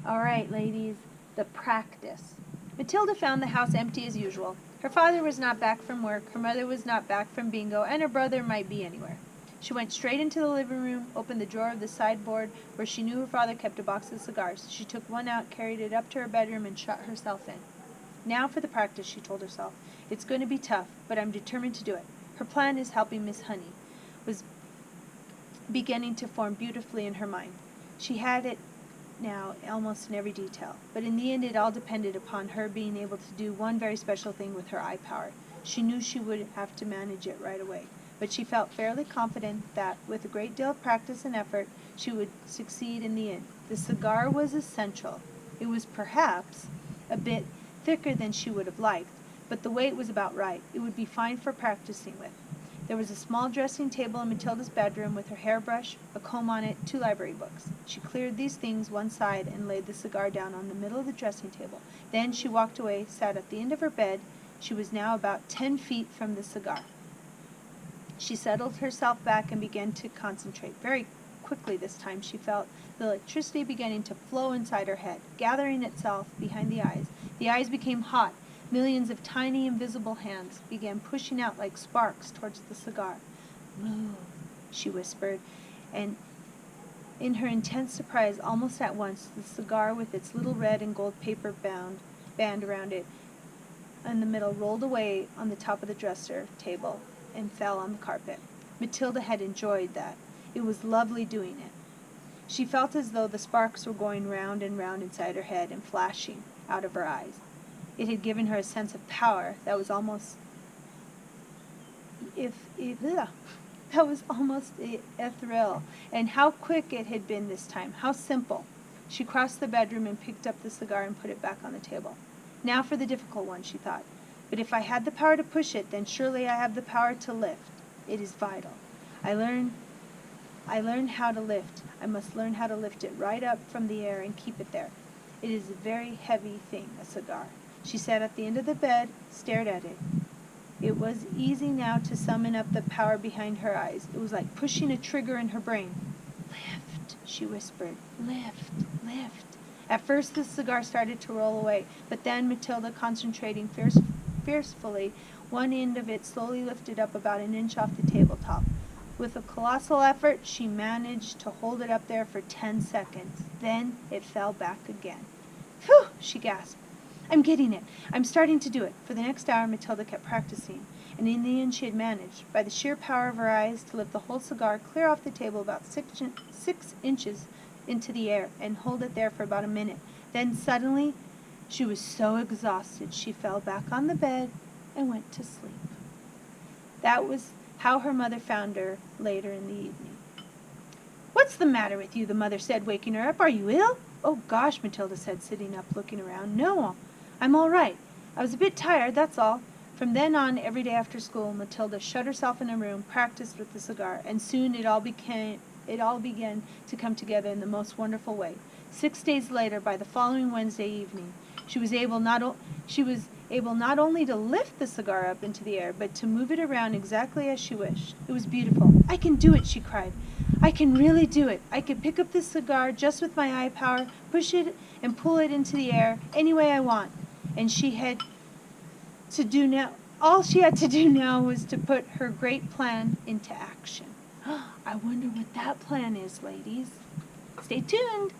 All right, ladies, the practice. Matilda found the house empty as usual. Her father was not back from work, her mother was not back from bingo, and her brother might be anywhere. She went straight into the living room, opened the drawer of the sideboard where she knew her father kept a box of cigars. She took one out, carried it up to her bedroom, and shut herself in. Now for the practice, she told herself. It's going to be tough, but I'm determined to do it. Her plan is helping Miss Honey was beginning to form beautifully in her mind. She had it now almost in every detail, but in the end it all depended upon her being able to do one very special thing with her eye power. She knew she would have to manage it right away, but she felt fairly confident that with a great deal of practice and effort she would succeed in the end. The cigar was essential. It was perhaps a bit thicker than she would have liked, but the weight was about right. It would be fine for practicing with. There was a small dressing table in Matilda's bedroom with her hairbrush, a comb on it, 2 library books. She cleared these things one side and laid the cigar down on the middle of the dressing table. Then she walked away, sat at the end of her bed. She was now about 10 feet from the cigar. She settled herself back and began to concentrate. Very quickly this time she felt the electricity beginning to flow inside her head, gathering itself behind the eyes. The eyes became hot. Millions of tiny, invisible hands began pushing out like sparks towards the cigar. "Move," she whispered, and in her intense surprise, almost at once, the cigar with its little red and gold paper band around it in the middle rolled away on the top of the dresser table and fell on the carpet. Matilda had enjoyed that. It was lovely doing it. She felt as though the sparks were going round and round inside her head and flashing out of her eyes. It had given her a sense of power that was almost a thrill. And how quick it had been this time, how simple. She crossed the bedroom and picked up the cigar and put it back on the table. Now for the difficult one, she thought. But if I had the power to push it, then surely I have the power to lift. It is vital. I learned how to lift. I must learn how to lift it right up from the air and keep it there. It is a very heavy thing, a cigar. She sat at the end of the bed, stared at it. It was easy now to summon up the power behind her eyes. It was like pushing a trigger in her brain. "Lift," she whispered. "Lift, lift." At first the cigar started to roll away, but then Matilda, concentrating fiercely, one end of it slowly lifted up about an inch off the tabletop. With a colossal effort, she managed to hold it up there for 10 seconds. Then it fell back again. "Phew!" she gasped. "I'm getting it. I'm starting to do it." For the next hour, Matilda kept practicing, and in the end she had managed, by the sheer power of her eyes, to lift the whole cigar clear off the table about 6 inches into the air and hold it there for about a minute. Then suddenly, she was so exhausted she fell back on the bed and went to sleep. That was how her mother found her later in the evening. "What's the matter with you?" the mother said, waking her up. "Are you ill?" "Oh, gosh," Matilda said, sitting up, looking around. "No, I'm all right. I was a bit tired, that's all." From then on, every day after school, Matilda shut herself in a room, practiced with the cigar, and soon it all began to come together in the most wonderful way. 6 days later, by the following Wednesday evening, she was able not only to lift the cigar up into the air, but to move it around exactly as she wished. It was beautiful. "I can do it," she cried. "I can really do it. I can pick up this cigar just with my eye power, push it and pull it into the air any way I want." And all she had to do now was to put her great plan into action. I wonder what that plan is, ladies. Stay tuned.